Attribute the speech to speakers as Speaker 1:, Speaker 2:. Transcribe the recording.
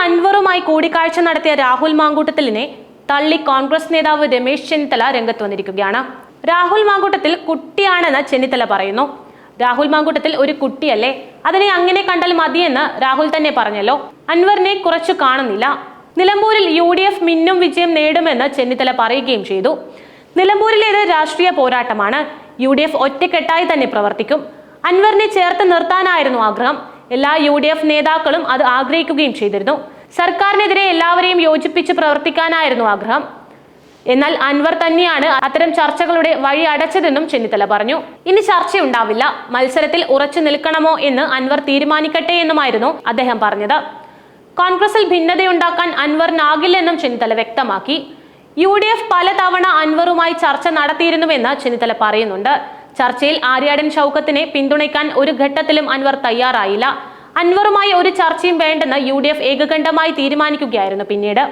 Speaker 1: അൻവറുമായി കൂടിക്കാഴ്ച നടത്തിയ രാഹുൽ മാങ്കൂട്ടത്തിലിനെ തള്ളി കോൺഗ്രസ് നേതാവ് രമേശ് ചെന്നിത്തല രംഗത്ത് വന്നിരിക്കുകയാണ്. രാഹുൽ മാങ്കൂട്ടത്തിൽ കുട്ടിയാണെന്ന് ചെന്നിത്തല പറയുന്നു. രാഹുൽ മാങ്കൂട്ടത്തിൽ ഒരു കുട്ടിയല്ലേ, അതിനെ അങ്ങനെ കണ്ടാൽ മതിയെന്ന് രാഹുൽ തന്നെ പറഞ്ഞല്ലോ. അൻവറിനെ കുറച്ചു കാണുന്നില്ല. നിലമ്പൂരിൽ UDF മിന്നും വിജയം നേടുമെന്ന് ചെന്നിത്തല പറയുകയും ചെയ്തു. നിലമ്പൂരിലേത് രാഷ്ട്രീയ പോരാട്ടമാണ്. UDF ഒറ്റക്കെട്ടായി തന്നെ പ്രവർത്തിക്കും. അൻവറിനെ ചേർത്ത് നിർത്താനായിരുന്നു ആഗ്രഹം. എല്ലാ UDF നേതാക്കളും അത് ആഗ്രഹിക്കുകയും ചെയ്തിരുന്നു. സർക്കാരിനെതിരെ എല്ലാവരെയും യോജിപ്പിച്ച് പ്രവർത്തിക്കാനായിരുന്നു ആഗ്രഹം. എന്നാൽ അൻവർ തന്നെയാണ് അത്തരം ചർച്ചകളുടെ വഴി അടച്ചതെന്നും ചെന്നിത്തല പറഞ്ഞു. ഇനി ചർച്ചയുണ്ടാവില്ല, മത്സരത്തിൽ ഉറച്ചു നിൽക്കണമോ എന്ന് അൻവർ തീരുമാനിക്കട്ടെ എന്നുമായിരുന്നു അദ്ദേഹം പറഞ്ഞത്. കോൺഗ്രസിൽ ഭിന്നതയുണ്ടാക്കാൻ അൻവറിനാകില്ലെന്നും ചെന്നിത്തല വ്യക്തമാക്കി. UDF പലതവണ അൻവറുമായി ചർച്ച നടത്തിയിരുന്നുവെന്ന് ചെന്നിത്തല പറയുന്നുണ്ട്. ചർച്ചയിൽ ആര്യാടൻ ഷൗക്കത്തിനെ പിന്തുണയ്ക്കാൻ ഒരു ഘട്ടത്തിലും അൻവർ തയ്യാറായില്ല. അൻവറുമായി ഒരു ചർച്ചയും വേണ്ടെന്ന് UDF ഏകകണ്ഠമായി തീരുമാനിക്കുകയായിരുന്നു പിന്നീട്.